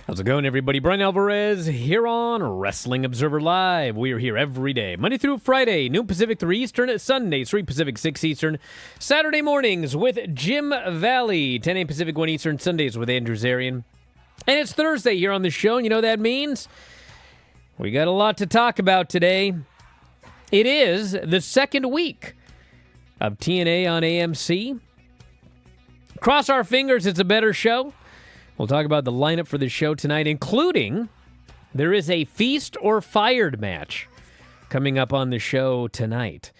How's it going, everybody? Bryan Alvarez here on Wrestling Observer Live. We are here every day, Monday through Friday, noon Pacific, 3 Eastern, Sunday, 3 Pacific, 6 Eastern, Saturday mornings with Jim Valley, 10 a.m. Pacific, 1 Eastern, Sundays with Andrew Zarian. And it's Thursday here on the show, and you know what that means? We got a lot to talk about today. It is the second week of TNA on AMC. Cross our fingers, it's a better show. We'll talk about the lineup for the show tonight, including there is a Feast or Fired match coming up on the show tonight.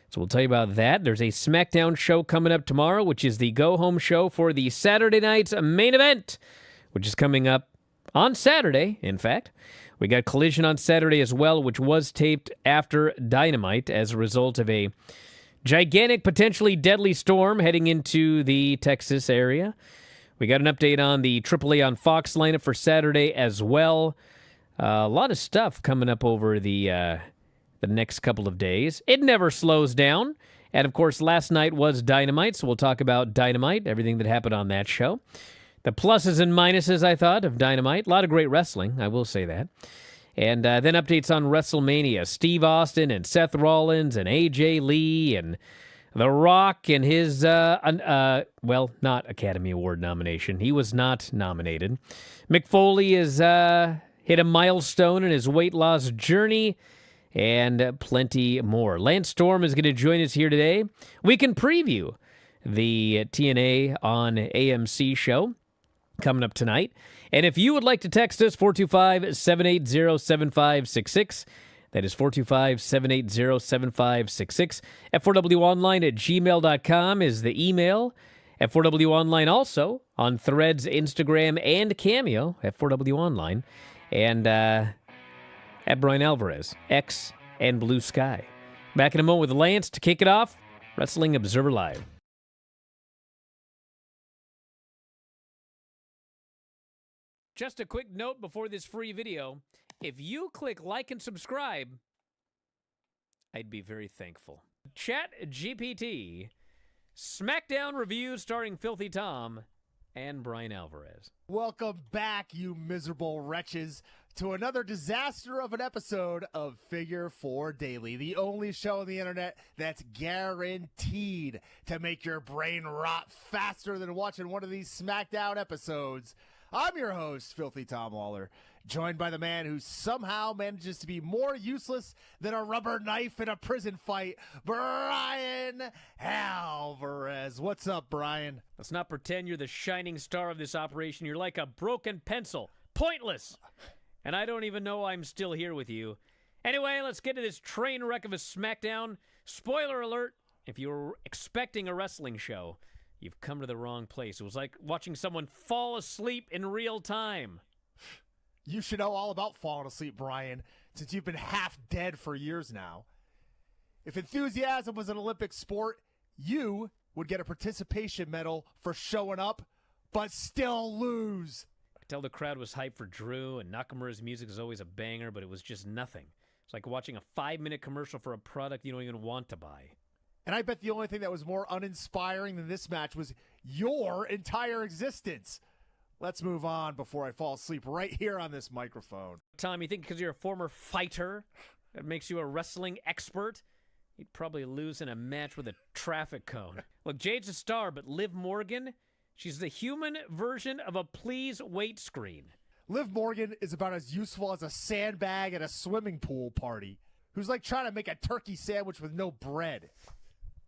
So we'll tell you about that. There's a SmackDown show coming up tomorrow, which is the go-home show for the Saturday night's main event, which is coming up on Saturday, in fact. We got Collision on Saturday as well, which was taped after Dynamite as a result of a gigantic, potentially deadly storm heading into the Texas area. We got an update on the AAA on Fox lineup for Saturday as well. A lot of stuff coming up over the next couple of days. It never slows down. And, of course, last night was Dynamite, so we'll talk about Dynamite, everything that happened on that show. The pluses and minuses, I thought, of Dynamite. A lot of great wrestling, I will say that. And then updates on WrestleMania. Steve Austin and Seth Rollins and AJ Lee and The Rock and his, not Academy Award nomination. He was not nominated. Mick Foley has hit a milestone in his weight loss journey and plenty more. Lance Storm is going to join us here today. We can preview the TNA on AMC show coming up tonight. And if you would like to text us, 425-780-7566. That is 425-780-7566. F4WOnline@gmail.com is the email. F4WOnline also on Threads, Instagram, and Cameo, F4WOnline. And at Bryan Alvarez, X, and Blue Sky. Back in a moment with Lance to kick it off. Wrestling Observer Live. Just a quick note before this free video. If you click like and subscribe, I'd be very thankful. Chat GPT, SmackDown review starring Filthy Tom and Bryan Alvarez. Welcome back, you miserable wretches, to another disaster of an episode of Figure 4 Daily, the only show on the internet that's guaranteed to make your brain rot faster than watching one of these SmackDown episodes. I'm your host, Filthy Tom Waller, joined by the man who somehow manages to be more useless than a rubber knife in a prison fight, Bryan Alvarez. What's up, Bryan? Let's not pretend you're the shining star of this operation. You're like a broken pencil. Pointless. And I don't even know I'm still here with you. Anyway, let's get to this train wreck of a SmackDown. Spoiler alert, if you were expecting a wrestling show, you've come to the wrong place. It was like watching someone fall asleep in real time. You should know all about falling asleep, Bryan, since you've been half dead for years now. If enthusiasm was an Olympic sport, you would get a participation medal for showing up, but still lose. I could tell the crowd was hyped for Drew, and Nakamura's music is always a banger, but it was just nothing. It's like watching a 5-minute commercial for a product you don't even want to buy. And I bet the only thing that was more uninspiring than this match was your entire existence. Let's move on before I fall asleep right here on this microphone. Tom, you think because you're a former fighter, that makes you a wrestling expert? You'd probably lose in a match with a traffic cone. Look, Jade's a star, but Liv Morgan, she's the human version of a please wait screen. Liv Morgan is about as useful as a sandbag at a swimming pool party, who's like trying to make a turkey sandwich with no bread.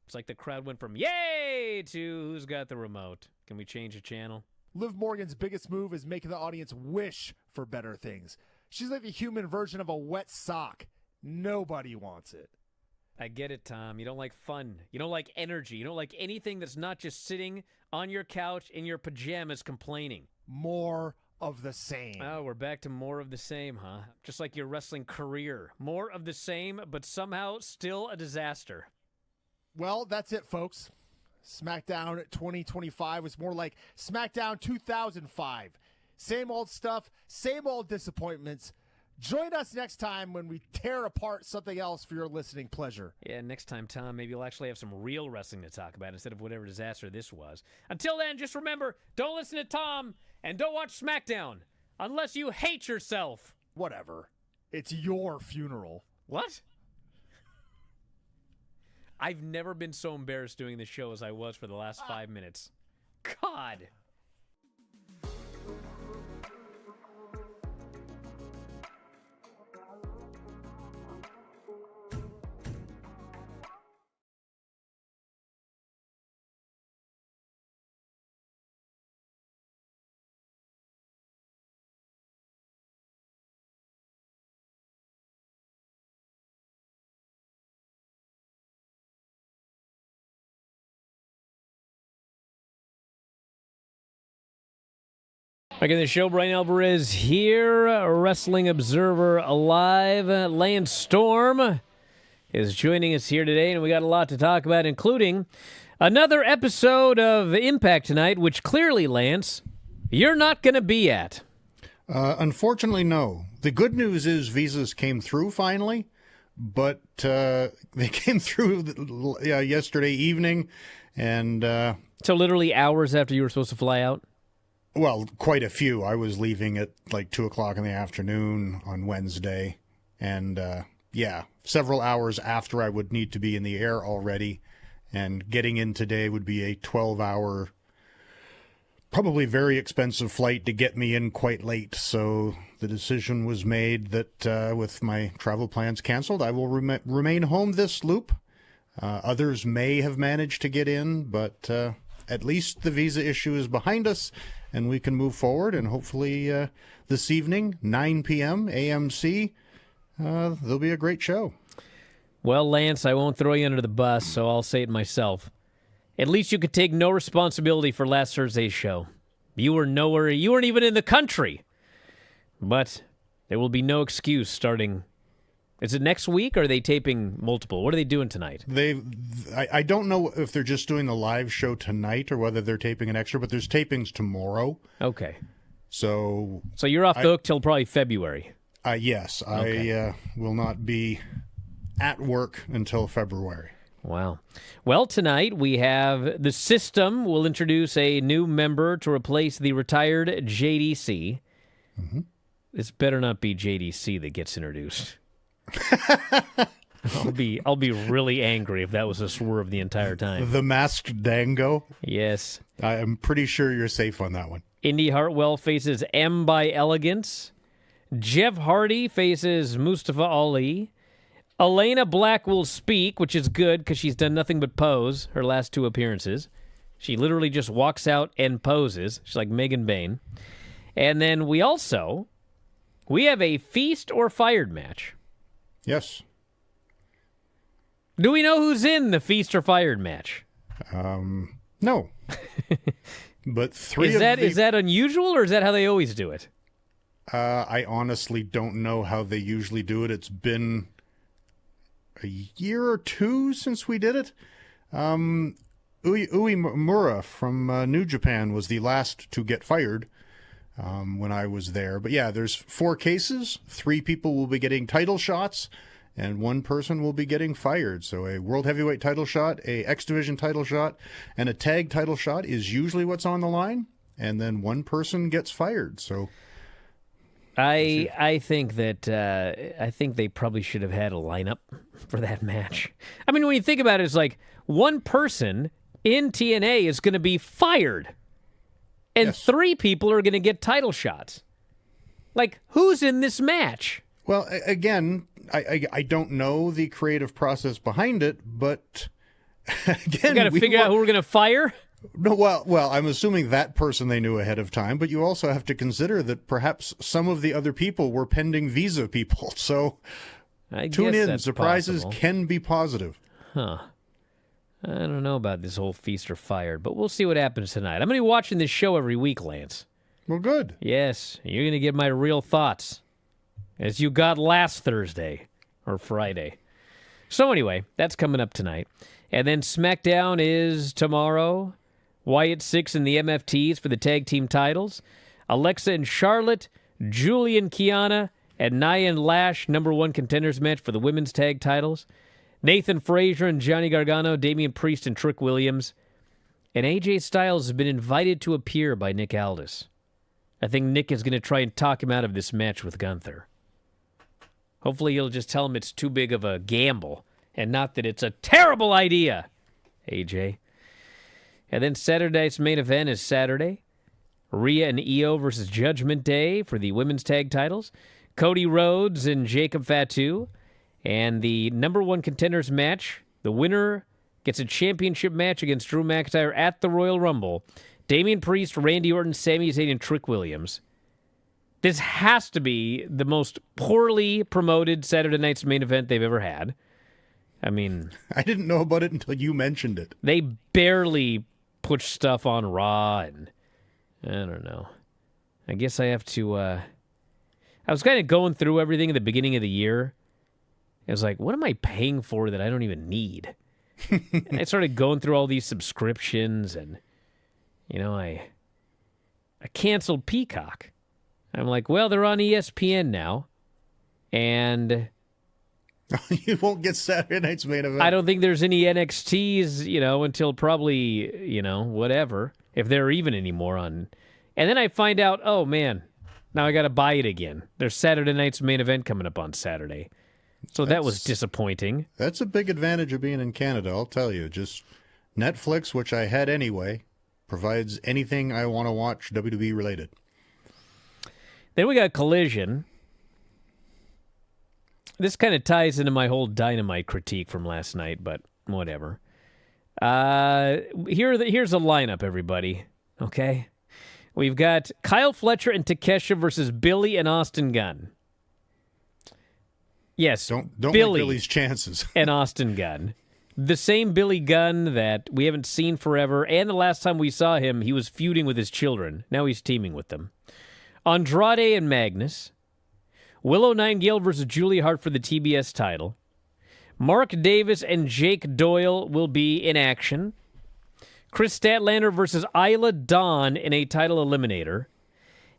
It's like the crowd went from yay to who's got the remote. Can we change the channel? Liv Morgan's biggest move is making the audience wish for better things. She's like the human version of a wet sock. Nobody wants it. I get it, Tom. You don't like fun. You don't like energy. You don't like anything that's not just sitting on your couch in your pajamas complaining. More of the same. Oh, we're back to more of the same, huh? Just like your wrestling career. More of the same, but somehow still a disaster. Well, that's it, folks. SmackDown 2025 was more like SmackDown 2005. Same old stuff, same old disappointments. Join us next time when we tear apart something else for your listening pleasure. Yeah, next time, Tom, maybe you'll actually have some real wrestling to talk about instead of whatever disaster this was. Until then, just remember, don't listen to Tom and don't watch SmackDown. Unless you hate yourself. Whatever. It's your funeral. What? I've never been so embarrassed doing this show as I was for the last 5 minutes. God. Back in the show, Bryan Alvarez here, Wrestling Observer Alive. Lance Storm is joining us here today, and we got a lot to talk about, including another episode of Impact tonight, which clearly, Lance, you're not going to be at. Unfortunately, no. The good news is visas came through finally, but they came through yesterday evening, and So literally hours after you were supposed to fly out? well, quite a few. I was leaving at like 2:00 in the afternoon on Wednesday, and several hours after I would need to be in the air already, and getting in today would be a 12-hour, probably very expensive flight to get me in quite late. So the decision was made that with my travel plans canceled, I will remain home this loop. Others may have managed to get in, but at least the visa issue is behind us, and we can move forward. And hopefully this evening, 9 p.m. AMC, there'll be a great show. Well, Lance, I won't throw you under the bus, so I'll say it myself. At least you could take no responsibility for last Thursday's show. You were nowhere. You weren't even in the country. But there will be no excuse starting. Is it next week, or are they taping multiple? What are they doing tonight? I don't know if they're just doing the live show tonight or whether they're taping an extra, but there's tapings tomorrow. Okay. So you're off the hook till probably February. Yes, okay. I will not be at work until February. Wow. Well, tonight we have the System will introduce a new member to replace the retired JDC. Mm-hmm. This better not be JDC that gets introduced. I'll be really angry if that was a swerve the entire time. The Masked Dango? Yes. I am pretty sure you're safe on that one. Indy Hartwell faces M by Elegance. Jeff Hardy faces Mustafa Ali. Elena Black will speak, which is good because she's done nothing but pose her last two appearances. She literally just walks out and poses. She's like Megan Bain. And then we have a Feast or Fired match. Yes. Do we know who's in the Feast or Fired match? No. But is that unusual, or is that how they always do it? I honestly don't know how they usually do it. It's been a year or two since we did it. Uemura from New Japan was the last to get fired when I was there. But yeah, there's 4 cases. 3 people will be getting title shots, and 1 person will be getting fired. So a World Heavyweight title shot, a X Division title shot, and a tag title shot is usually what's on the line. And then 1 person gets fired. So I think they probably should have had a lineup for that match. I mean, when you think about it, it's like 1 person in TNA is going to be fired, and yes. 3 people are going to get title shots. Like, who's in this match? Well, again, I don't know the creative process behind it, but again, we got to figure out who we're going to fire. No, well, I'm assuming that person they knew ahead of time, but you also have to consider that perhaps some of the other people were pending visa people. So tune in. Surprises can be positive. Huh. I don't know about this whole Feast or Fired, but we'll see what happens tonight. I'm going to be watching this show every week, Lance. Well, good. Yes, you're going to get my real thoughts, as you got last Thursday or Friday. So anyway, that's coming up tonight. And then SmackDown is tomorrow. Wyatt 6 and the MFTs for the tag team titles. Alexa and Charlotte, Julian Kiana, and Nia and Lash, #1 contenders match for the women's tag titles. Nathan Frazier and Johnny Gargano, Damian Priest and Trick Williams. And AJ Styles has been invited to appear by Nick Aldis. I think Nick is going to try and talk him out of this match with Gunther. Hopefully he'll just tell him it's too big of a gamble and not that it's a terrible idea, AJ. And then Saturday night's main event is Saturday. Rhea and Io versus Judgment Day for the women's tag titles. Cody Rhodes and Jacob Fatu. And the number one contenders match, the winner gets a championship match against Drew McIntyre at the Royal Rumble. Damian Priest, Randy Orton, Sami Zayn, and Trick Williams. This has to be the most poorly promoted Saturday night's main event they've ever had. I mean... I didn't know about it until you mentioned it. They barely put stuff on Raw, and I don't know. I guess I have to... I was kind of going through everything at the beginning of the year. I was like, what am I paying for that I don't even need? And I started going through all these subscriptions, and... I canceled Peacock. I'm like, well, they're on ESPN now, and you won't get Saturday night's main event. I don't think there's any NXTs, until probably, whatever, if there are even any more on. And then I find out, oh, man, now I got to buy it again. There's Saturday night's main event coming up on Saturday. So that was disappointing. That's a big advantage of being in Canada, I'll tell you. Just Netflix, which I had anyway, provides anything I want to watch WWE related. Then we got Collision. This kind of ties into my whole Dynamite critique from last night, but whatever. Here's a lineup, everybody. Okay? We've got Kyle Fletcher and Takesha versus Billy and Austin Gunn. Yes, don't Billy like Billy's chances. and Austin Gunn. The same Billy Gunn that we haven't seen forever, and the last time we saw him, he was feuding with his children. Now he's teaming with them. Andrade and Magnus. Willow Nightingale versus Julia Hart for the TBS title. Mark Davis and Jake Doyle will be in action. Chris Statlander versus Isla Dawn in a title eliminator.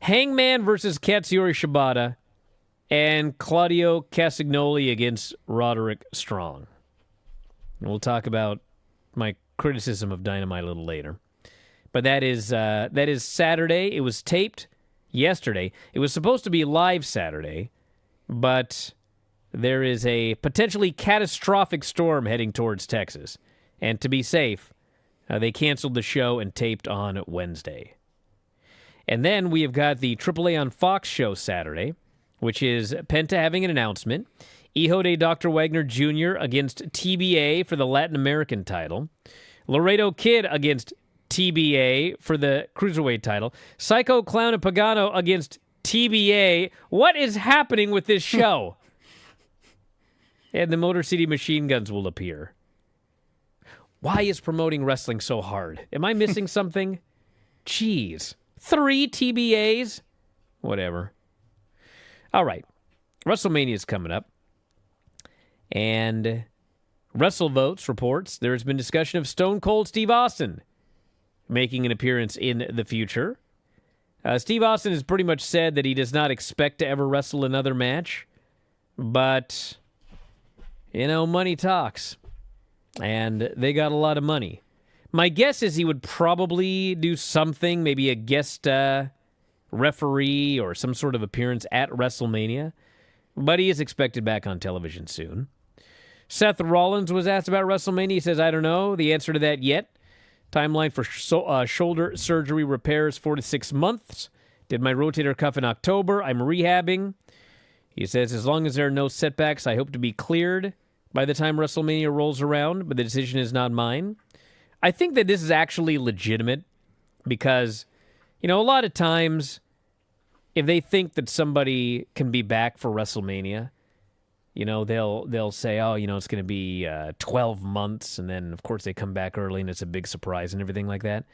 Hangman versus Katsuyori Shibata. And Claudio Castagnoli against Roderick Strong. And we'll talk about my criticism of Dynamite a little later. But that is Saturday. It was taped yesterday. It was supposed to be live Saturday, but there is a potentially catastrophic storm heading towards Texas. And to be safe, they canceled the show and taped on Wednesday. And then we have got the AAA on Fox show Saturday, which is Penta having an announcement. Ehode Dr. Wagner Jr. against TBA for the Latin American title. Laredo Kid against TBA for the Cruiserweight title. Psycho Clown and Pagano against TBA. What is happening with this show? And the Motor City Machine Guns will appear. Why is promoting wrestling so hard? Am I missing something? Jeez. 3 TBAs? Whatever. All right. WrestleMania is coming up. And WrestleVotes reports there has been discussion of Stone Cold Steve Austin making an appearance in the future. Steve Austin has pretty much said that he does not expect to ever wrestle another match. But, money talks. And they got a lot of money. My guess is he would probably do something, maybe a guest referee or some sort of appearance at WrestleMania. But he is expected back on television soon. Seth Rollins was asked about WrestleMania. He says, I don't know the answer to that yet. Timeline for shoulder surgery repairs, 4 to 6 months. Did my rotator cuff in October. I'm rehabbing. He says, as long as there are no setbacks, I hope to be cleared by the time WrestleMania rolls around, but the decision is not mine. I think that this is actually legitimate because, a lot of times, if they think that somebody can be back for WrestleMania, they'll say, oh, it's going to be 12 months, and then, of course, they come back early, and it's a big surprise and everything like that.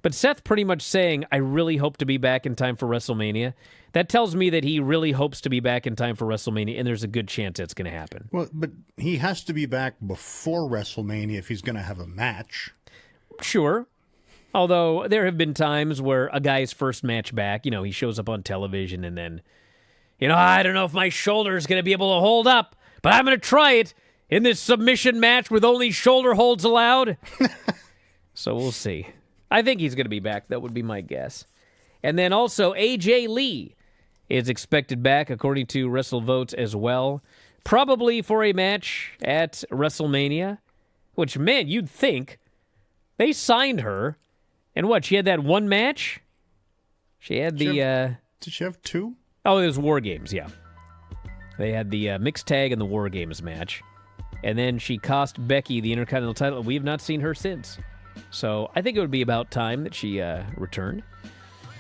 But Seth pretty much saying, I really hope to be back in time for WrestleMania, that tells me that he really hopes to be back in time for WrestleMania, and there's a good chance that's going to happen. Well, but he has to be back before WrestleMania if he's going to have a match. Sure. Although there have been times where a guy's first match back, he shows up on television and then, I don't know if my shoulder is going to be able to hold up, but I'm going to try it in this submission match with only shoulder holds allowed. So we'll see. I think he's going to be back. That would be my guess. And then also AJ Lee is expected back, according to WrestleVotes as well. Probably for a match at WrestleMania, which, man, you'd think they signed her. And what, she had that one match? She had the... Did she have 2? Oh, it was War Games, yeah. They had the mixed tag and the War Games match. And then she cost Becky the Intercontinental title. We have not seen her since. So I think it would be about time that she returned.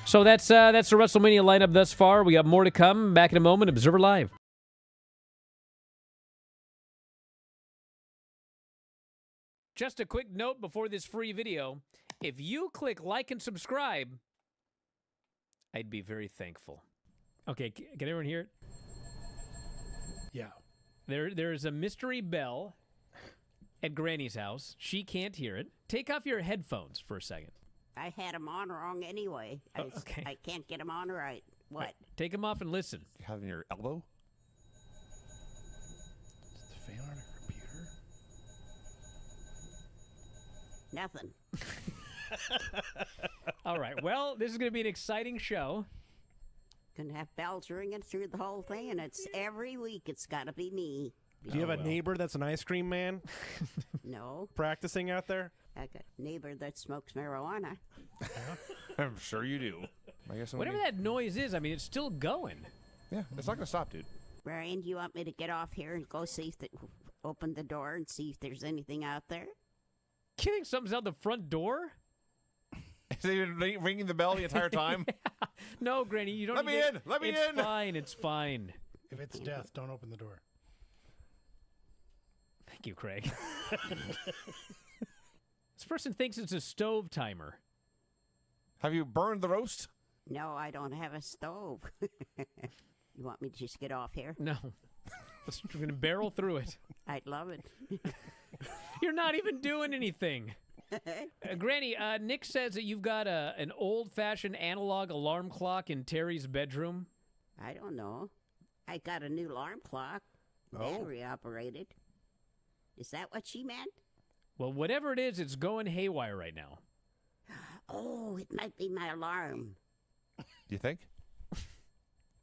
So that's the WrestleMania lineup thus far. We got more to come. Back in a moment. Observer Live. Just a quick note before this free video. If you click like and subscribe, I'd be very thankful. Okay, can everyone hear it? Yeah. There's a mystery bell at Granny's house. She can't hear it. Take off your headphones for a second. I had them on wrong anyway. Okay. I can't get them on right. What? Take them off and listen. You have in your elbow? Is the fan on her computer? Nothing. All right. Well, this is going to be an exciting show. Gonna have bells ringing through the whole thing, and it's every week. It's got to be me. Do you have a neighbor that's an ice cream man No, practicing out there? I got a neighbor that smokes marijuana. I'm sure you do. I guess Whatever that noise is, I mean, it's still going. Yeah, it's not going to stop, dude. Brian, do you want me to get off here and go see if open the door and see if there's anything out there? You think something's out the front door? Is he ringing the bell the entire time? No, Granny, you don't. Let me need to- in! Let me it's in! Fine. It's fine. If it's death, don't open the door. Thank you, Craig. This person thinks it's a stove timer. Have you burned the roast? No, I don't have a stove. You want me to just get off here? No. We're going to barrel through it. I'd love it. You're not even doing anything. Granny, Nick says that you've got an old-fashioned analog alarm clock in Terry's bedroom. I don't know. I got a new alarm clock, battery operated. Is that what she meant? Well, whatever it is, it's going haywire right now. Oh, it might be my alarm, Do you think?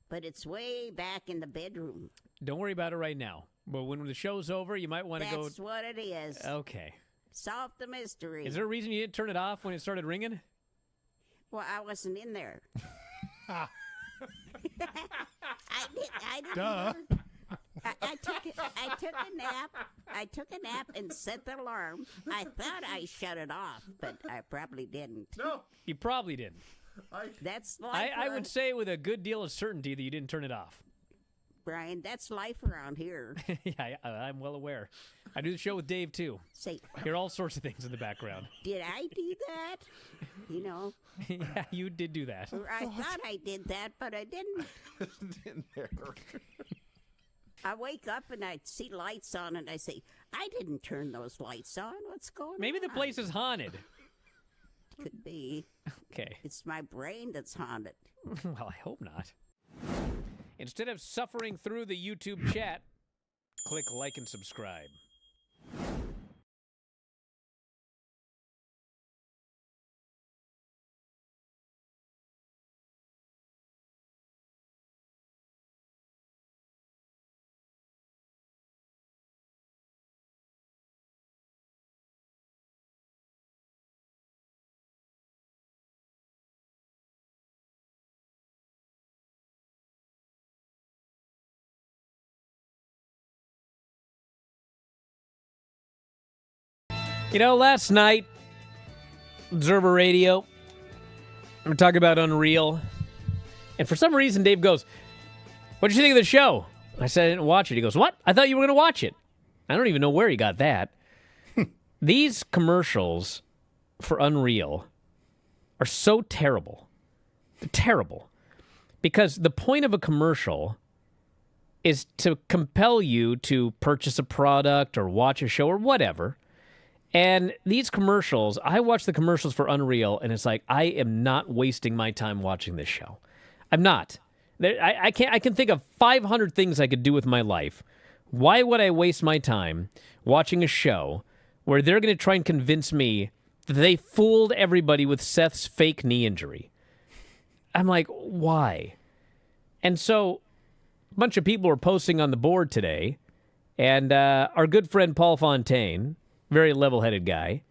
but it's way back in the bedroom. Don't worry about it right now. But when the show's over, you might want to go... That's what it is. Okay. Solve the mystery. Is there a reason you didn't turn it off when it started ringing? Well, I wasn't in there. I didn't. Duh. I took a nap. I took a nap and set the alarm. I thought I shut it off, but I probably didn't. No. You probably didn't. That's life. I would say with a good deal of certainty that you didn't turn it off. Brian, that's life around here. Yeah, I'm well aware. I do the show with Dave, too. Say, Hear all sorts of things in the background. did I do that? You know, Yeah, you did do that. or I thought I did that, but I didn't. in there. I wake up and I see lights on, and I say, I didn't turn those lights on. What's going on? Maybe the place is haunted. Could be. Okay. It's my brain that's haunted. Well, I hope not. Instead of suffering through the YouTube chat, click like and subscribe. You know, last night, Observer Radio, we're talking about Unreal, and for some reason, Dave goes, "What'd you think of the show?" I said, "I didn't watch it." He goes, "What? I thought you were going to watch it." I don't even know where he got that. These commercials for Unreal are so terrible. They're terrible. Because the point of a commercial is to compel you to purchase a product or watch a show or whatever. And these commercials, I watch the commercials for Unreal, and it's like, I am not wasting my time watching this show. I'm not. I can think of 500 things I could do with my life. Why would I waste my time watching a show where they're going to try and convince me that they fooled everybody with Seth's fake knee injury? I'm like, why? And so a bunch of people were posting on the board today, and our good friend Paul Fontaine, very level-headed guy,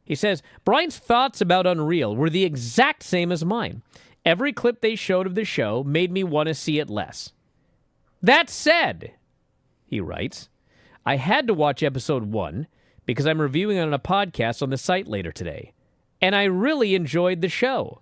he says, Brian's thoughts about Unreal were the exact same as mine. Every clip they showed of the show made me want to see it less. That said, he writes, I had to watch episode 1 because I'm reviewing it on a podcast on the site later today. And I really enjoyed the show.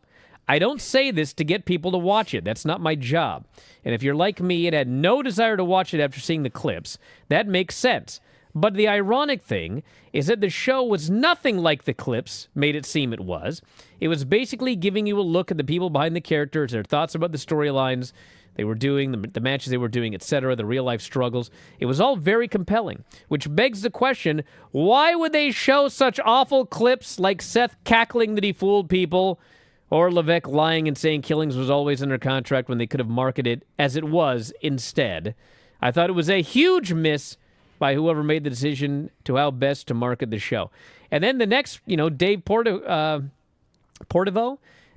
I don't say this to get people to watch it. That's not my job. And if you're like me and had no desire to watch it after seeing the clips, that makes sense. But the ironic thing is that the show was nothing like the clips made it seem it was. It was basically giving you a look at the people behind the characters, their thoughts about the storylines they were doing, the matches they were doing, etc., the real-life struggles. It was all very compelling, which begs the question, why would they show such awful clips like Seth cackling that he fooled people, or Levesque lying and saying Killings was always under contract when they could have marketed it as it was instead? I thought it was a huge miss by whoever made the decision to how best to market the show. And then the next, Dave Portivo,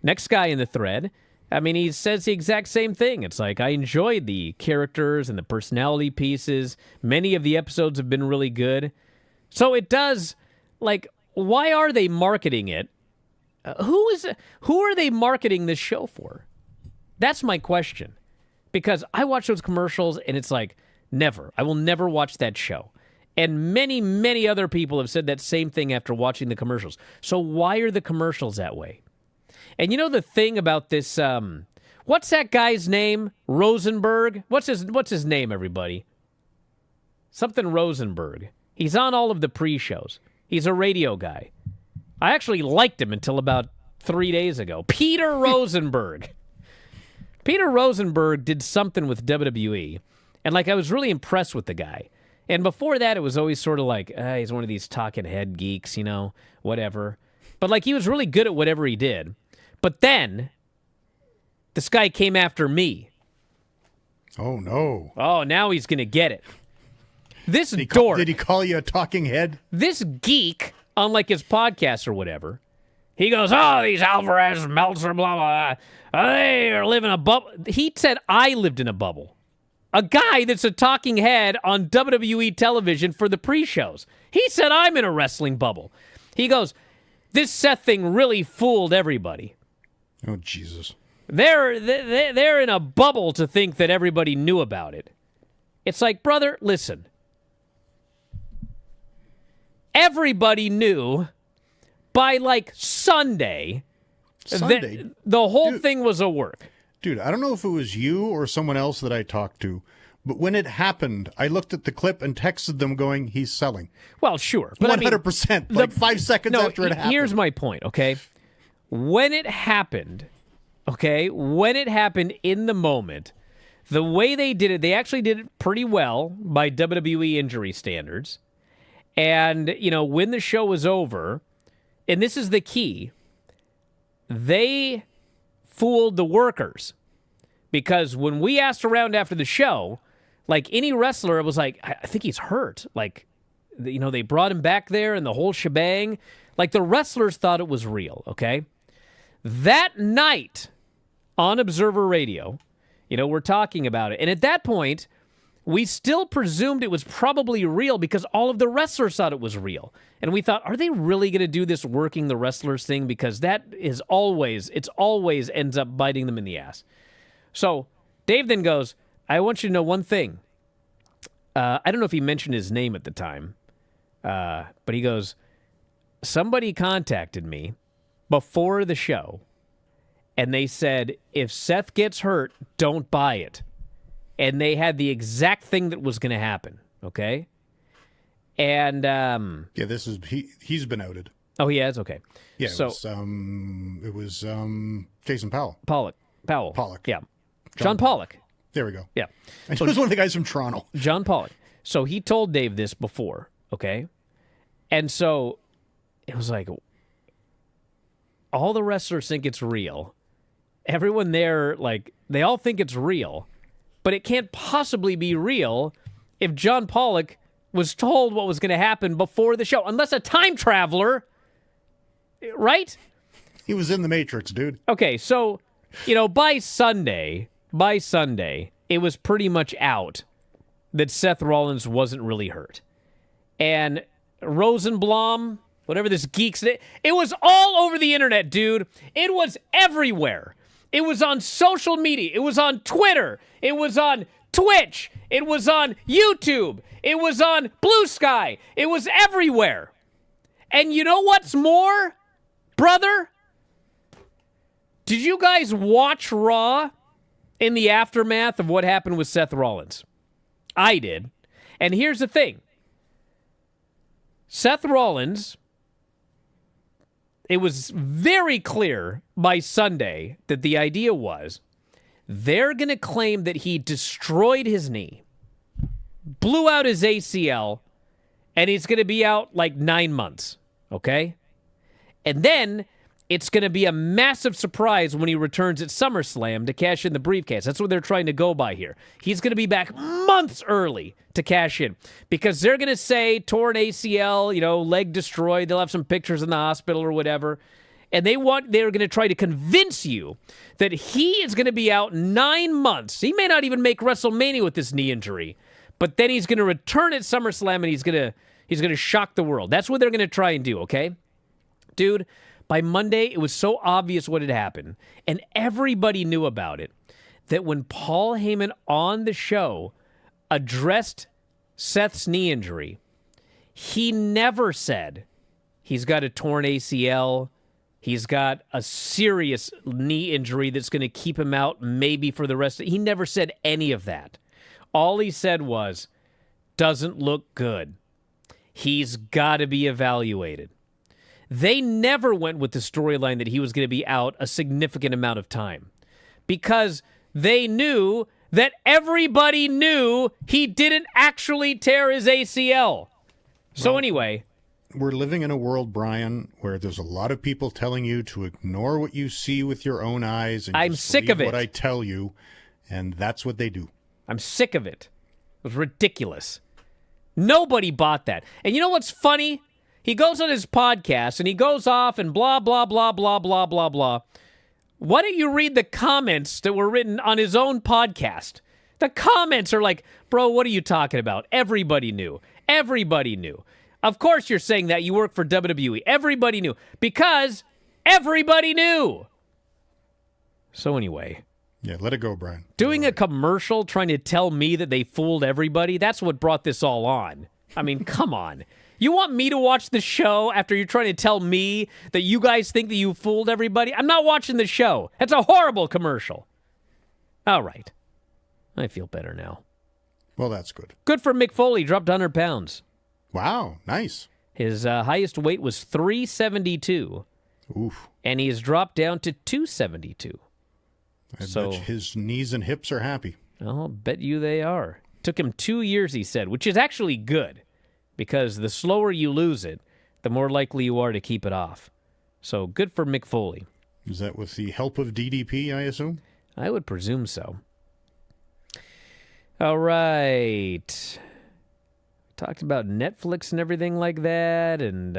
next guy in the thread, I mean, he says the exact same thing. It's like, I enjoyed the characters and the personality pieces. Many of the episodes have been really good. So it does, why are they marketing it? Who are they marketing this show for? That's my question. Because I watch those commercials and it's like, never. I will never watch that show. And many, many other people have said that same thing after watching the commercials. So why are the commercials that way? And you know the thing about this, what's that guy's name? Rosenberg? What's his name, everybody? Something Rosenberg. He's on all of the pre-shows. He's a radio guy. I actually liked him until about 3 days ago. Peter Rosenberg. Peter Rosenberg did something with WWE, and I was really impressed with the guy. And before that, it was always sort of like, he's one of these talking head geeks, whatever. But he was really good at whatever he did. But then, this guy came after me. Oh, no. Oh, now he's going to get it. This Did dork. Did he call you a talking head? This geek, on his podcast or whatever, he goes, these Alvarez, Meltzer, blah, blah, blah. They are living a bubble. He said I lived in a bubble. A guy that's a talking head on WWE television for the pre-shows. He said I'm in a wrestling bubble. He goes, this Seth thing really fooled everybody. Oh, Jesus. They're in a bubble to think that everybody knew about it. It's like, brother, listen. Everybody knew by Sunday. Sunday? The whole thing was a work. Dude, I don't know if it was you or someone else that I talked to, but when it happened, I looked at the clip and texted them going, he's selling. Well, sure. But 100%. 5 seconds after it happened. Here's my point, okay? When it happened in the moment, the way they did it, they actually did it pretty well by WWE injury standards. And, when the show was over, and this is the key, they fooled the workers. Because when we asked around after the show, any wrestler was like, I think he's hurt. They brought him back there and the whole shebang. The wrestlers thought it was real, okay? That night on Observer Radio, we're talking about it. And at that point, we still presumed it was probably real because all of the wrestlers thought it was real. And we thought, are they really going to do this working the wrestlers thing? Because it always ends up biting them in the ass. So Dave then goes, I want you to know one thing. I don't know if he mentioned his name at the time, but he goes, somebody contacted me before the show, and they said, if Seth gets hurt, don't buy it. And they had the exact thing that was going to happen, okay? And yeah, he's been outed. Oh, he has? Okay. Yeah, so, it was Jason Powell. Pollock. Yeah. John Pollock. There we go. Yeah. He was one of the guys from Toronto. John Pollock. So he told Dave this before, okay? And so it was like, all the wrestlers think it's real. Everyone there, they all think it's real. But it can't possibly be real if John Pollock was told what was going to happen before the show. Unless a time traveler, right? He was in the Matrix, dude. Okay, so by Sunday, it was pretty much out that Seth Rollins wasn't really hurt. And Rosenblum, whatever this geek's name, it was all over the internet, dude. It was everywhere. It was on social media. It was on Twitter. It was on Twitch. It was on YouTube. It was on Blue Sky. It was everywhere. And you know what's more, brother? Did you guys watch Raw in the aftermath of what happened with Seth Rollins? I did. And here's the thing. Seth Rollins, it was very clear by Sunday that the idea was they're going to claim that he destroyed his knee, blew out his ACL, and he's going to be out like 9 months, okay? And then it's going to be a massive surprise when he returns at SummerSlam to cash in the briefcase. That's what they're trying to go by here. He's going to be back months early to cash in because they're going to say torn ACL, leg destroyed. They'll have some pictures in the hospital or whatever. And they're going to try to convince you that he is going to be out 9 months. He may not even make WrestleMania with this knee injury, but then he's going to return at SummerSlam and he's going to shock the world. That's what they're going to try and do, okay? Dude, by Monday, it was so obvious what had happened, and everybody knew about it, that when Paul Heyman on the show addressed Seth's knee injury, he never said he's got a torn ACL, he's got a serious knee injury that's going to keep him out maybe for the rest of it. He never said any of that. All he said was, doesn't look good. He's got to be evaluated. They never went with the storyline that he was going to be out a significant amount of time because they knew that everybody knew he didn't actually tear his ACL. So anyway, we're living in a world, Brian, where there's a lot of people telling you to ignore what you see with your own eyes. And I'm just sick of believe it. What I tell you, and that's what they do. I'm sick of it. It was ridiculous. Nobody bought that. And you know what's funny? He goes on his podcast and he goes off and blah, blah, blah, blah, blah, blah, blah. Why don't you read the comments that were written on his own podcast? The comments are like, bro, what are you talking about? Everybody knew. Everybody knew. Of course you're saying that. You work for WWE. Everybody knew. Because everybody knew. So anyway. Yeah, let it go, Brian. Doing a commercial trying to tell me that they fooled everybody, that's what brought this all on. I mean, come on. You want me to watch the show after you're trying to tell me that you guys think that you fooled everybody? I'm not watching the show. That's a horrible commercial. All right. I feel better now. Well, that's good. Good for Mick Foley. Dropped 100 pounds. Wow, nice. His highest weight was 372. Oof. And he has dropped down to 272. I bet his knees and hips are happy. I'll bet you they are. Took him 2 years, he said, which is actually good. Because the slower you lose it, the more likely you are to keep it off. So good for Mick Foley. Is that with the help of DDP, I assume? I would presume so. All right. Talked about Netflix and everything like that, and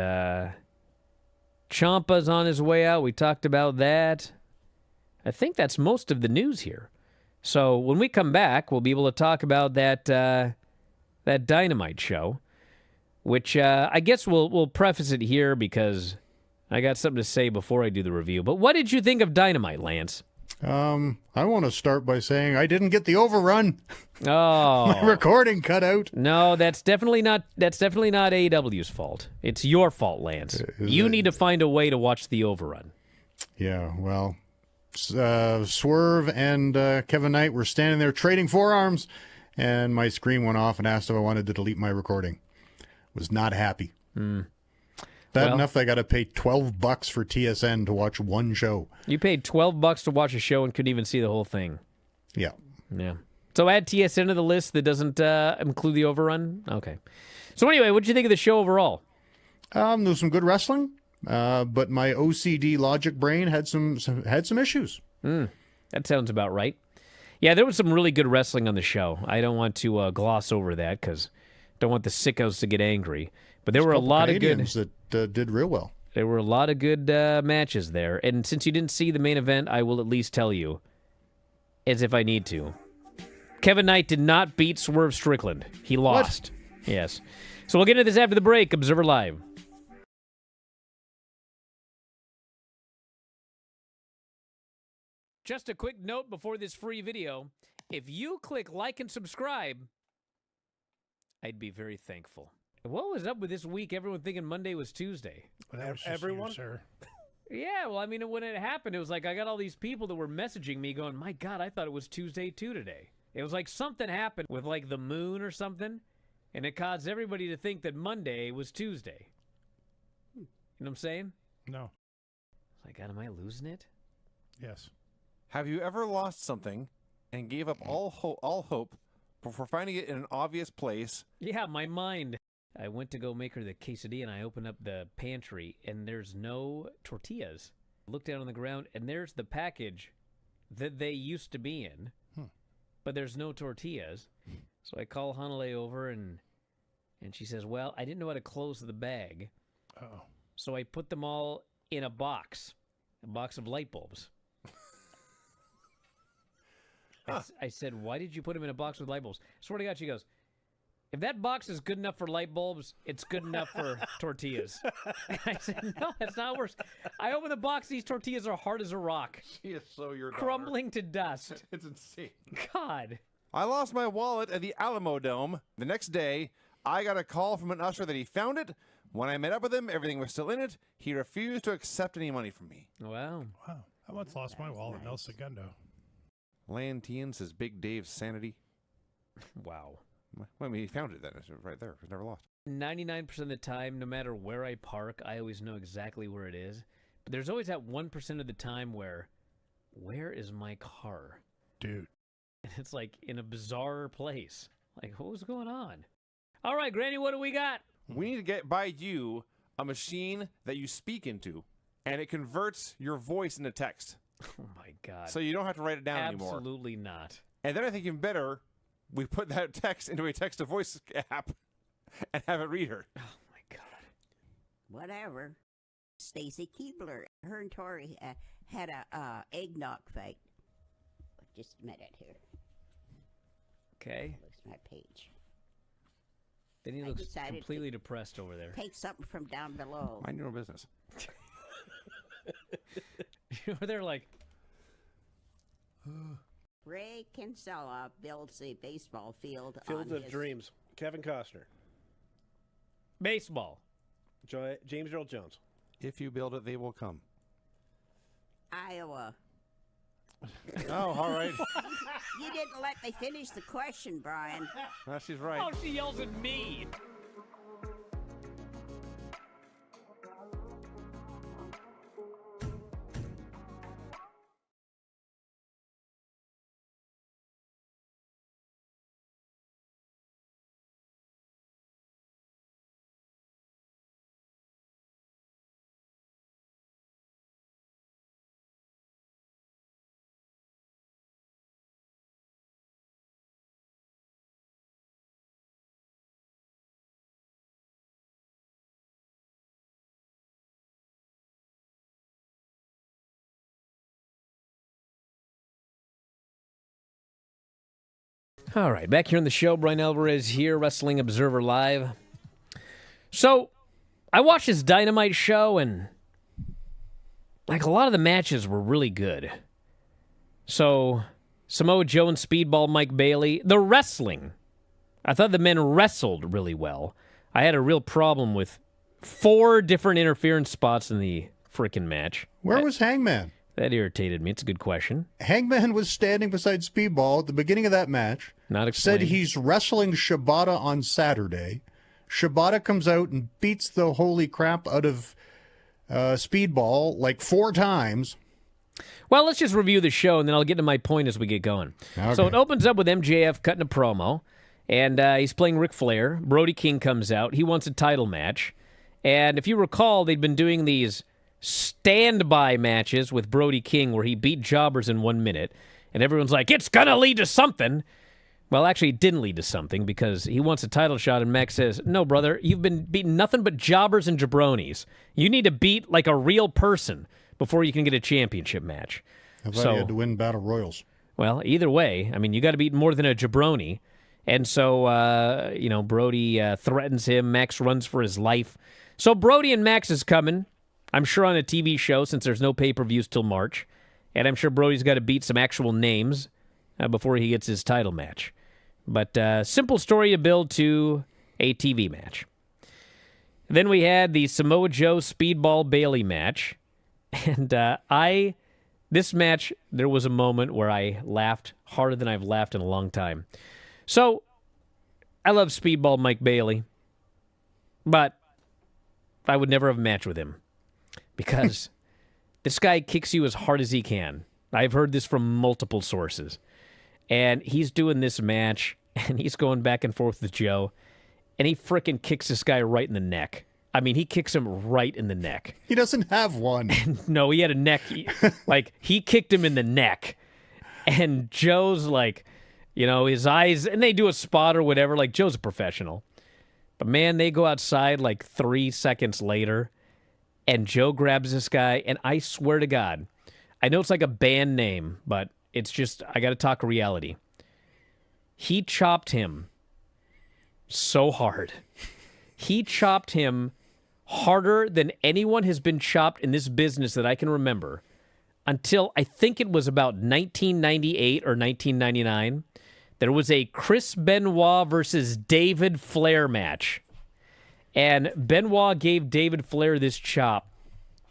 Ciampa's on his way out. We talked about that. I think that's most of the news here. So when we come back, we'll be able to talk about that Dynamite show. Which I guess we'll preface it here because I got something to say before I do the review. But what did you think of Dynamite, Lance? I want to start by saying I didn't get the overrun. Oh, my recording cut out. No, that's definitely not AEW's fault. It's your fault, Lance. You need to find a way to watch the overrun. Yeah, well, Swerve and Kevin Knight were standing there trading forearms, and my screen went off and asked if I wanted to delete my recording. Was not happy. Bad enough I got to pay $12 for TSN to watch one show. You paid $12 to watch a show and couldn't even see the whole thing. Yeah. So add TSN to the list that doesn't include the overrun? Okay. So anyway, what did you think of the show overall? There was some good wrestling, but my OCD logic brain had some issues. That sounds about right. Yeah, there was some really good wrestling on the show. I don't want to gloss over that because don't want the sickos to get angry. But there were a lot of good that did real well. There were a lot of good matches there. And since you didn't see the main event, I will at least tell you, as if I need to. Kevin Knight did not beat Swerve Strickland. He lost. What? Yes. So we'll get into this after the break. Observer Live. Just a quick note before this free video. If you click like and subscribe, I'd be very thankful. What was up with this week? Everyone thinking Monday was Tuesday. Everyone? sir. Yeah, well, I mean, when it happened, it was like I got all these people that were messaging me going, my God, I thought it was Tuesday too today. It was like something happened with like the moon or something, and it caused everybody to think that Monday was Tuesday. You know what I'm saying? No. Like, God, am I losing it? Yes. Have you ever lost something and gave up all hope before finding it in an obvious place? Yeah, my mind. I went to go make her the quesadilla, and I opened up the pantry, and there's no tortillas. I looked down on the ground, and there's the package that they used to be in, but there's no tortillas. So I call Hanale over, and she says, well, I didn't know how to close the bag. Uh-oh. So I put them all in a box of light bulbs. I said, why did you put them in a box with light bulbs? Swear to God, she goes, if that box is good enough for light bulbs, it's good enough for tortillas. And I said, no, that's not worse. I open the box, these tortillas are hard as a rock. She is so your daughter. Crumbling to dust. It's insane. God. I lost my wallet at the Alamo Dome. The next day, I got a call from an usher that he found it. When I met up with him, everything was still in it. He refused to accept any money from me. Wow. Wow. I once lost my wallet in El Segundo. Lantian says Big Dave's sanity. Wow. Well, I mean, he found it then. It's right there. It's never lost. 99% of the time, no matter where I park, I always know exactly where it is. But there's always that 1% of the time where is my car? Dude. And it's like in a bizarre place. Like, what was going on? All right, Granny, what do we got? We need to buy you a machine that you speak into, and it converts your voice into text. Oh, my God. So you don't have to write it down anymore. Absolutely not. And then I think even better, we put that text into a text-to-voice app and have it read her. Oh, my God. Whatever. Stacy Keebler, her and Tori had a eggnog fight. Just a minute here. Okay. Looks my page. Then he I looks decided completely depressed over there. Take something from down below. Mind your own business. They're like, Ray Kinsella builds a baseball field Field on of his Dreams. Kevin Costner. baseball. James Earl Jones. If you build it, they will come. Iowa. Oh, all right. You didn't let me finish the question, Brian. She's right. Oh, she yells at me. All right, back here on the show, Bryan Alvarez here, Wrestling Observer Live. So, I watched this Dynamite show, and like a lot of the matches were really good. So, Samoa Joe and Speedball Mike Bailey, the wrestling. I thought the men wrestled really well. I had a real problem with 4 different interference spots in the frickin' match. Where was Hangman? That irritated me. It's a good question. Hangman was standing beside Speedball at the beginning of that match. Not explained. Said he's wrestling Shibata on Saturday. Shibata comes out and beats the holy crap out of Speedball like 4 times. Well, let's just review the show, and then I'll get to my point as we get going. Okay. So it opens up with MJF cutting a promo, and he's playing Ric Flair. Brody King comes out. He wants a title match. And if you recall, they'd been doing these standby matches with Brody King where he beat jobbers in 1 minute, and everyone's like, it's going to lead to something. Well, actually, it didn't lead to something because he wants a title shot, and Max says, "No, brother, you've been beating nothing but jobbers and jabronis. You need to beat like a real person before you can get a championship match." I thought you had to win battle royals. Well, either way, I mean, you got to beat more than a jabroni. And so, Brody threatens him. Max runs for his life. So Brody and Max is coming, I'm sure, on a TV show since there's no pay-per-views till March. And I'm sure Brody's got to beat some actual names before he gets his title match. But simple story to build to a TV match. Then we had the Samoa Joe Speedball Bailey match. And this match, there was a moment where I laughed harder than I've laughed in a long time. So, I love Speedball Mike Bailey, but I would never have a match with him because this guy kicks you as hard as he can. I've heard this from multiple sources. And he's doing this match, and he's going back and forth with Joe, and he frickin' kicks this guy right in the neck. I mean, he kicks him right in the neck. He doesn't have one. No, he had a neck. He kicked him in the neck. And Joe's like, his eyes, and they do a spot or whatever. Like, Joe's a professional. But, man, they go outside like 3 seconds later, and Joe grabs this guy, and I swear to God, I know it's like a band name, but it's just, I got to talk reality. He chopped him so hard. He chopped him harder than anyone has been chopped in this business that I can remember until I think it was about 1998 or 1999. There was a Chris Benoit versus David Flair match. And Benoit gave David Flair this chop.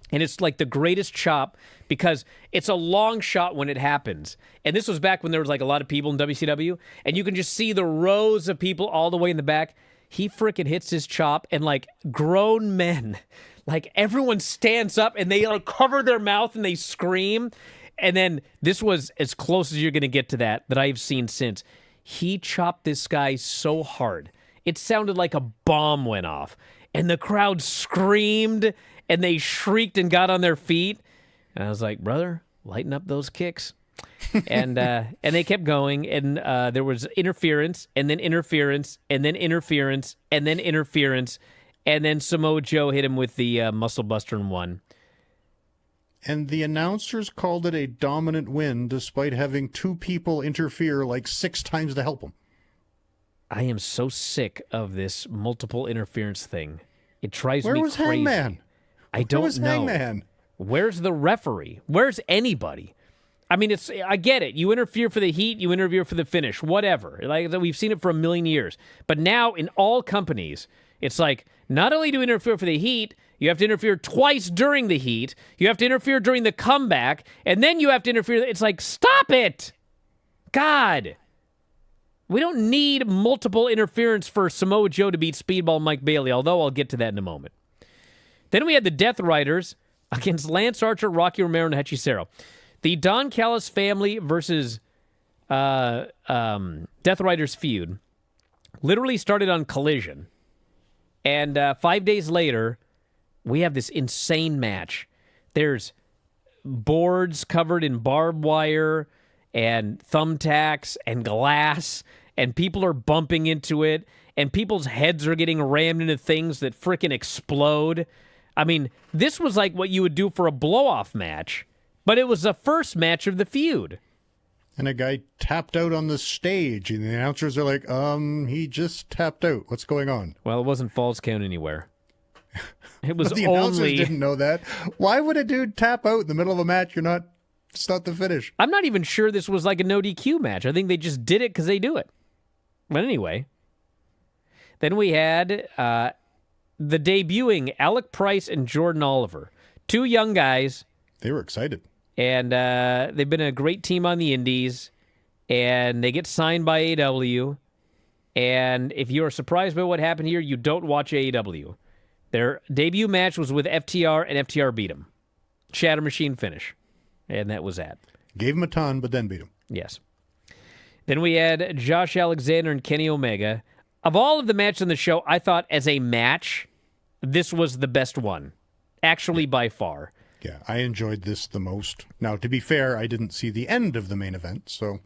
And it's like the greatest chop because it's a long shot when it happens. And this was back when there was like a lot of people in WCW. And you can just see the rows of people all the way in the back. He frickin' hits his chop, and like grown men, like everyone stands up and they like cover their mouth and they scream. And then this was as close as you're going to get to that I've seen since. He chopped this guy so hard. It sounded like a bomb went off. And the crowd screamed and they shrieked and got on their feet. And I was like, brother, lighten up those kicks. And they kept going, and there was interference, and then interference, and then interference, and then interference, and then Samoa Joe hit him with the Muscle Buster and won. And the announcers called it a dominant win despite having two people interfere like 6 times to help him. I am so sick of this multiple interference thing. It drives Where me was crazy. Hangman? I don't Where was know. Hangman? Where's the referee? Where's anybody? I mean, I get it. You interfere for the heat, you interfere for the finish, whatever. Like we've seen it for a million years. But now in all companies, it's like not only do you interfere for the heat, you have to interfere twice during the heat. You have to interfere during the comeback, and then you have to interfere. It's like, stop it. God. We don't need multiple interference for Samoa Joe to beat Speedball Mike Bailey, although I'll get to that in a moment. Then we had the Death Riders against Lance Archer, Rocky Romero, and Hechicero. The Don Callis family versus Death Riders feud literally started on Collision. And 5 days later, we have this insane match. There's boards covered in barbed wire and thumbtacks and glass, and people are bumping into it, and people's heads are getting rammed into things that frickin' explode. I mean, this was like what you would do for a blow-off match. But it was the first match of the feud. And a guy tapped out on the stage, and the announcers are like, he just tapped out. What's going on? Well, it wasn't Falls Count Anywhere. It was But the only... announcers didn't know that. Why would a dude tap out in the middle of a match? It's not the finish. I'm not even sure this was like a no DQ match. I think they just did it because they do it. But anyway. Then we had the debuting Alec Price and Jordan Oliver. 2 young guys. They were excited. And they've been a great team on the Indies, and they get signed by AEW. And if you are surprised by what happened here, you don't watch AEW. Their debut match was with FTR, and FTR beat them. Shatter Machine finish. And that was that. Gave him a ton, but then beat him. Yes. Then we had Josh Alexander and Kenny Omega. Of all of the matches on the show, I thought as a match, this was the best one. Actually, by far. Yeah, I enjoyed this the most. Now, to be fair, I didn't see the end of the main event, so...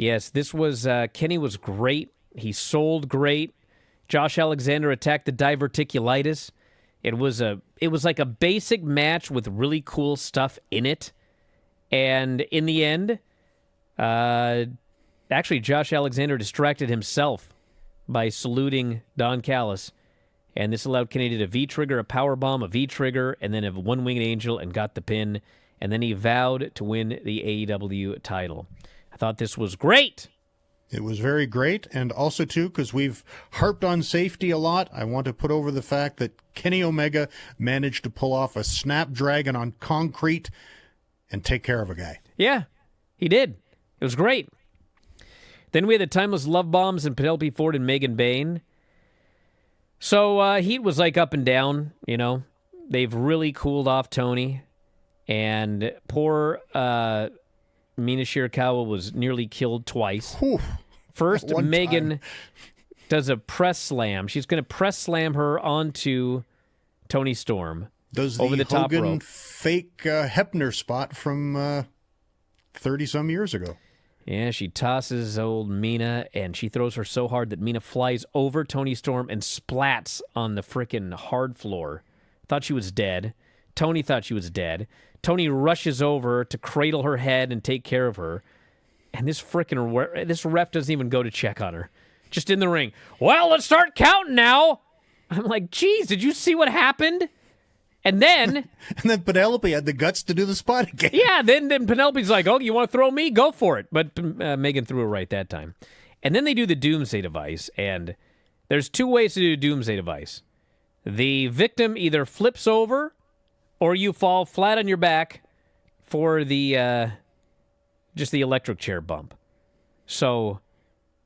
Yes, this was Kenny was great. He sold great. Josh Alexander attacked the diverticulitis. It was like a basic match with really cool stuff in it. And in the end, actually Josh Alexander distracted himself by saluting Don Callis. And this allowed Kenny to do a V-trigger, a powerbomb, a V-trigger, and then a one-winged angel and got the pin. And then he vowed to win the AEW title. I thought this was great. It was very great, and also, too, because we've harped on safety a lot, I want to put over the fact that Kenny Omega managed to pull off a snapdragon on concrete and take care of a guy. Yeah, he did. It was great. Then we had the Timeless Love Bombs and Penelope Ford and Megan Bayne. So Heat was like up and down, you know. They've really cooled off Tony, and poor Mina Shirakawa was nearly killed twice. Whew. First, One Megan time. does a press slam. She's going to press slam her onto Tony Storm. Does over the top Hogan rope. fake Hebner spot from 30-some years ago. Yeah, she tosses old Mina, and she throws her so hard that Mina flies over Tony Storm and splats on the frickin' hard floor. Thought she was dead. Tony thought she was dead. Tony rushes over to cradle her head and take care of her. And this ref doesn't even go to check on her. Just in the ring. Well, let's start counting now. I'm like, geez, did you see what happened? And then... And then Penelope had the guts to do the spot again. Yeah, then Penelope's like, oh, you want to throw me? Go for it. But Megan threw it right that time. And then they do the Doomsday Device. And there's two ways to do Doomsday Device. The victim either flips over or you fall flat on your back for the just the electric chair bump. So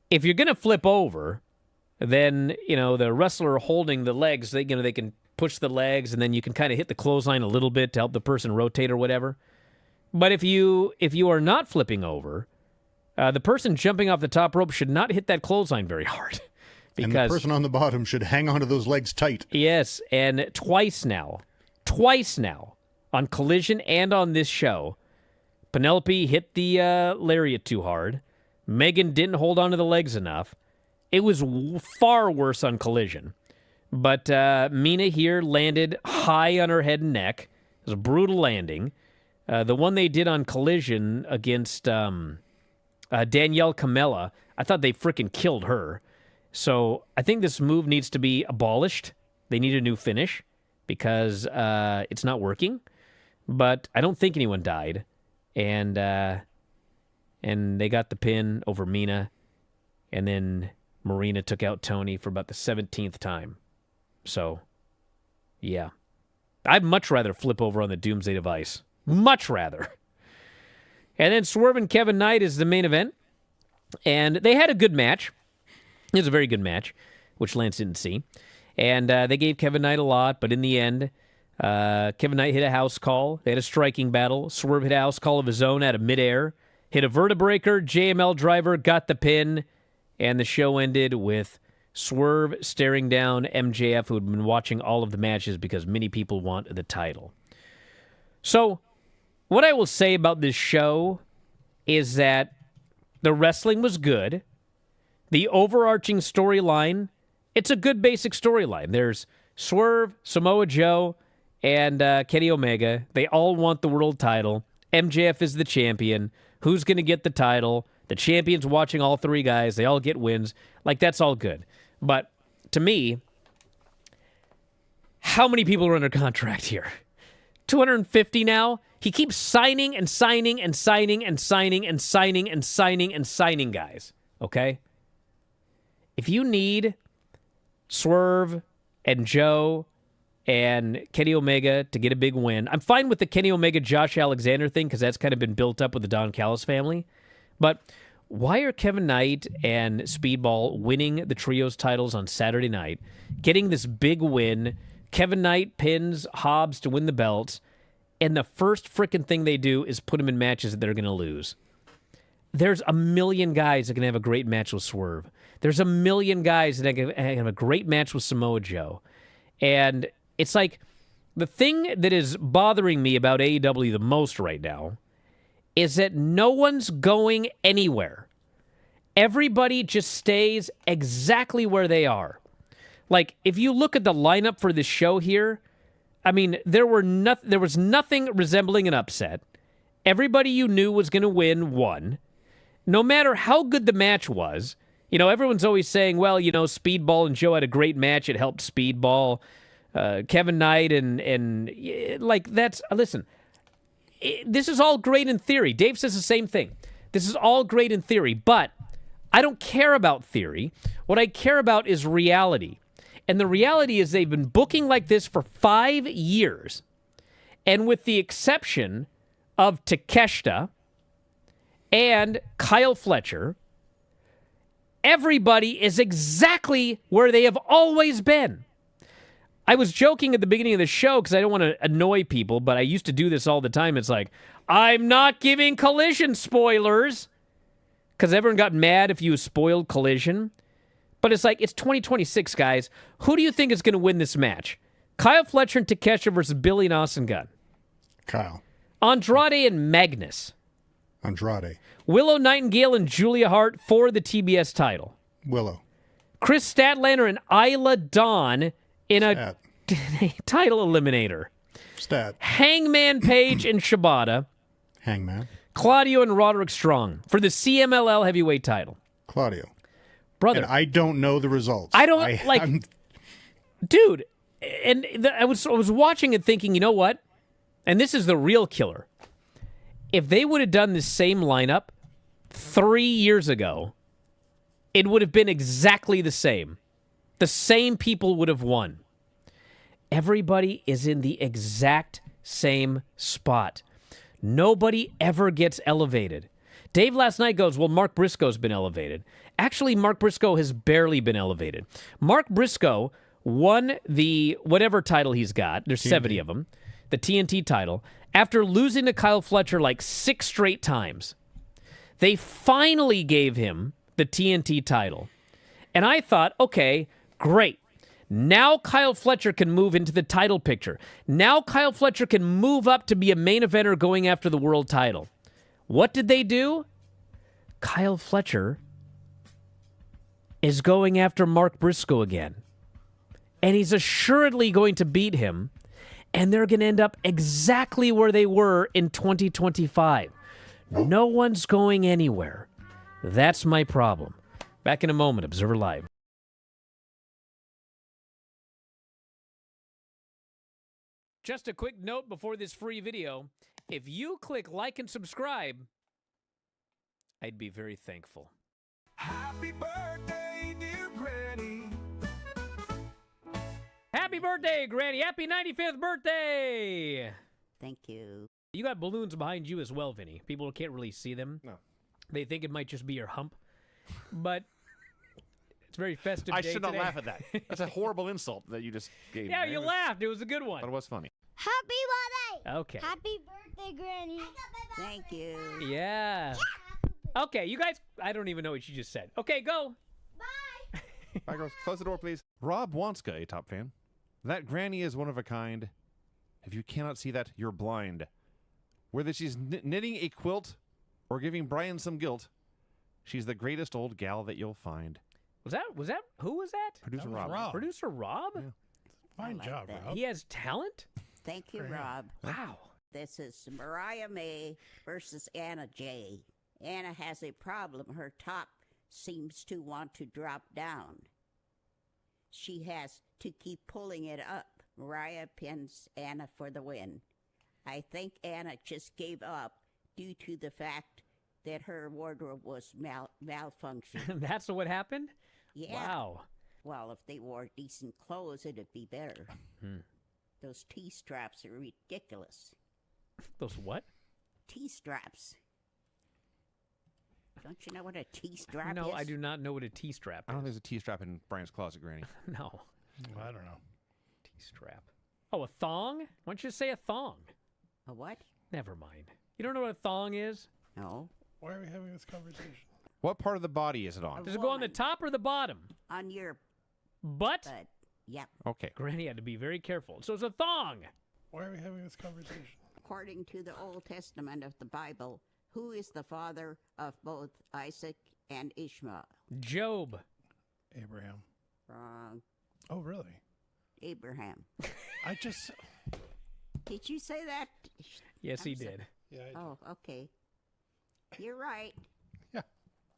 if you're going to flip over, then, you know, the wrestler holding the legs, they can push the legs, and then you can kind of hit the clothesline a little bit to help the person rotate or whatever. But if you are not flipping over, the person jumping off the top rope should not hit that clothesline very hard. And the person on the bottom should hang onto those legs tight. Yes, and twice now, on Collision and on this show, Penelope hit the lariat too hard. Megan didn't hold onto the legs enough. It was far worse on Collision. But Mina here landed high on her head and neck. It was a brutal landing. The one they did on Collision against Danielle Camella, I thought they freaking killed her. So I think this move needs to be abolished. They need a new finish because it's not working. But I don't think anyone died. And they got the pin over Mina. And then Marina took out Tony for about the 17th time. So, yeah. I'd much rather flip over on the Doomsday Device. Much rather. And then Swerve and Kevin Knight is the main event. And they had a good match. It was a very good match, which Lance didn't see. And they gave Kevin Knight a lot, but in the end, Kevin Knight hit a house call. They had a striking battle. Swerve hit a house call of his own out of midair. Hit a vertebreaker. JML driver got the pin. And the show ended with Swerve staring down MJF, who had been watching all of the matches because many people want the title. So, what I will say about this show is that the wrestling was good. The overarching storyline, it's a good basic storyline. There's Swerve, Samoa Joe, and Kenny Omega. They all want the world title. MJF is the champion. Who's going to get the title? The champion's watching all three guys. They all get wins. Like, that's all good. But to me, how many people are under contract here? 250 now? He keeps signing and signing and signing and signing and signing and signing and signing guys. Okay? If you need Swerve and Joe and Kenny Omega to get a big win, I'm fine with the Kenny Omega Josh Alexander thing because that's kind of been built up with the Don Callis family. But why are Kevin Knight and Speedball winning the trios titles on Saturday night, getting this big win? Kevin Knight pins Hobbs to win the belts, and the first frickin' thing they do is put him in matches that they're going to lose. There's a million guys that can have a great match with Swerve. There's a million guys that can have a great match with Samoa Joe. And it's like the thing that is bothering me about AEW the most right now is that no one's going anywhere. everybody just stays exactly where they are. Like, if you look at the lineup for this show here, I mean, there was nothing resembling an upset. Everybody you knew was going to won. No matter how good the match was, everyone's always saying, well, Speedball and Joe had a great match. It helped Speedball. Kevin Knight and that's, listen, this is all great in theory. Dave says the same thing. This is all great in theory, but I don't care about theory. What I care about is reality. And the reality is they've been booking like this for 5 years. And with the exception of Takeshita and Kyle Fletcher, everybody is exactly where they have always been. I was joking at the beginning of the show because I don't want to annoy people, but I used to do this all the time. It's like, I'm not giving Collision spoilers because everyone got mad if you spoiled Collision. But it's like, it's 2026, guys. Who do you think is going to win this match? Kyle Fletcher and Takeshita versus Billy and Austin Gunn. Kyle. Andrade and Magnus. Andrade. Willow Nightingale and Julia Hart for the TBS title. Willow. Chris Statlander and Isla Dawn in a title eliminator. Stat. Hangman Page and Shibata. Hangman. Claudio and Roderick Strong for the CMLL heavyweight title. Claudio. Brother. And I don't know the results. Dude, and I was watching it thinking, you know what? And this is the real killer. If they would have done the same lineup 3 years ago, it would have been exactly the same. The same people would have won. Everybody is in the exact same spot. Nobody ever gets elevated. Dave last night goes, well, Mark Briscoe's been elevated. Actually, Mark Briscoe has barely been elevated. Mark Briscoe won the whatever title he's got. There's TNT. 70 of them. The TNT title. After losing to Kyle Fletcher like 6 straight times. They finally gave him the TNT title. And I thought, okay, great. Now Kyle Fletcher can move into the title picture. Now Kyle Fletcher can move up to be a main eventer going after the world title. What did they do? Kyle Fletcher is going after Mark Briscoe again. And he's assuredly going to beat him. And they're going to end up exactly where they were in 2025. No one's going anywhere. That's my problem. Back in a moment, Observer Live. Just a quick note before this free video. If you click like and subscribe, I'd be very thankful. Happy birthday, dear Granny. Happy birthday, Granny. Happy 95th birthday. Thank you. You got balloons behind you as well, Vinny. People can't really see them. No. They think it might just be your hump. But it's very festive I day should not today. laugh at that. That's a horrible insult that you just gave. Yeah, me. you laughed. It was a good one. But it was funny. Happy birthday! Okay. Happy birthday, Granny! Thank you. Yeah. Okay, you guys, I don't even know what you just said. Okay, go. Bye, girls. Close the door, please. Rob Wanska, a top fan. That Granny is one of a kind. If you cannot see that, you're blind. Whether she's knitting a quilt or giving Brian some guilt, she's the greatest old gal that you'll find. Was that, who was that? Producer That was Rob. Rob. Producer Rob? Yeah. Fine like job, that. Rob. He has talent? Thank you, Rob. Wow. This is Mariah May versus Anna J. Anna has a problem. Her top seems to want to drop down. She has to keep pulling it up. Mariah pins Anna for the win. I think Anna just gave up due to the fact that her wardrobe was malfunctioning. That's what happened? Yeah. Wow. Well, if they wore decent clothes, it'd be better. Those T-straps are ridiculous. Those what? T-straps. Don't you know what a T-strap is? No, I do not know what a T-strap I don't think is. there's a T-strap in Brian's closet, Granny. No. I don't know. T-strap. Oh, a thong? Why don't you say a thong? A what? Never mind. You don't know what a thong is? No. Why are we having this conversation? What part of the body is it on? Does it go on the woman. top or the bottom? On your Butt? butt. Yep. Okay. Granny had to be very careful. So it's a thong. Why are we having this conversation? According to the Old Testament of the Bible, Who is the father of both Isaac and Ishmael? Job. Abraham. Wrong. Oh, really? Abraham. I just. Did you say that? Yes, he I'm so- did. Yeah. Oh, okay. You're right. Yeah.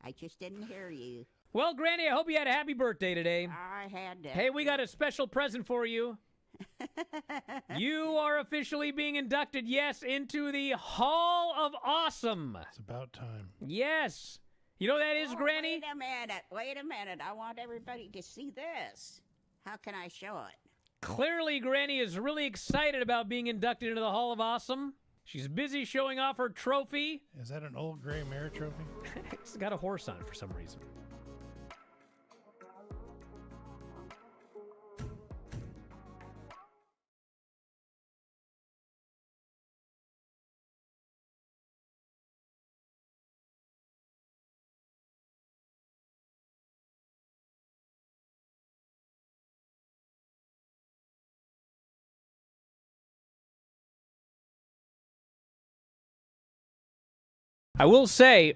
I just didn't hear you. Well, Granny, I hope you had a happy birthday today. I had to. Hey, we got a special present for you. You are officially being inducted, yes, into the Hall of Awesome. It's about time. Yes. You know what that is, Oh, Granny? Wait a minute. Wait a minute. I want everybody to see this. How can I show it? Clearly, Granny is really excited about being inducted into the Hall of Awesome. She's busy showing off her trophy. Is that an old gray mare trophy? It's got a horse on it for some reason. I will say,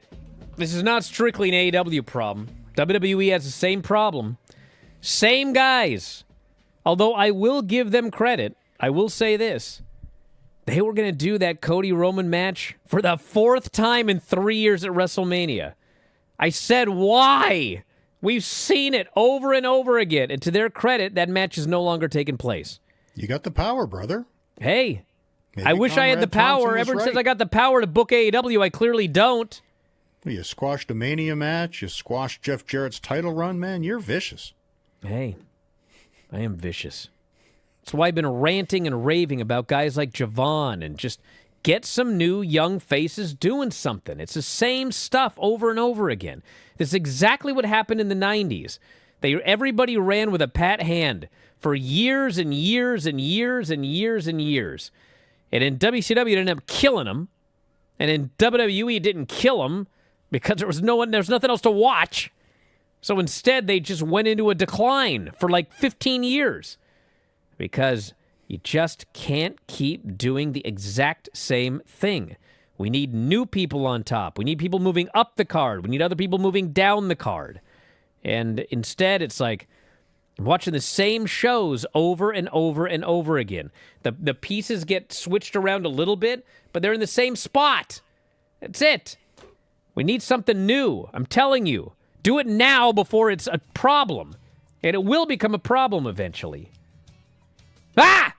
this is not strictly an AEW problem. WWE has the same problem. Same guys. Although I will give them credit. I will say this. They were going to do that Cody Roman match for the 4th time in 3 years at WrestleMania. I said, why? We've seen it over and over again. And to their credit, that match is no longer taking place. You got the power, brother. Hey, Maybe I wish I had the Conrad Thompson power. was Everyone says right. I got the power to book AEW. I clearly don't. Well, you squashed a Mania match. You squashed Jeff Jarrett's title run, man. You're vicious. Hey, I am vicious. That's why I've been ranting and raving about guys like Javon and just get some new young faces doing something. It's the same stuff over and over again. This is exactly what happened in the 90s. Everybody ran with a pat hand for years and years and years and years and years. And in WCW, it ended up killing them. And in WWE, it didn't kill them because there's nothing else to watch. So instead, they just went into a decline for like 15 years because you just can't keep doing the exact same thing. We need new people on top. We need people moving up the card. We need other people moving down the card. And instead, it's like I'm watching the same shows over and over and over again. The pieces get switched around a little bit, but they're in the same spot. That's it. We need something new. I'm telling you. Do it now before it's a problem. And it will become a problem eventually. Ah!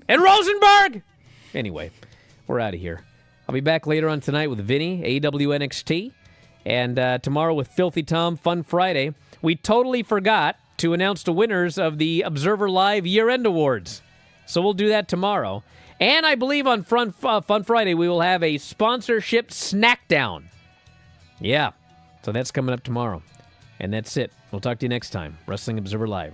And Rosenberg! Anyway, we're out of here. I'll be back later on tonight with Vinny, AEW NXT. And tomorrow with Filthy Tom, Fun Friday. We totally forgot to announce the winners of the Observer Live Year-End Awards. So we'll do that tomorrow. And I believe on Fun Friday we will have a sponsorship snack down. Yeah, so that's coming up tomorrow. And that's it. We'll talk to you next time. Wrestling Observer Live.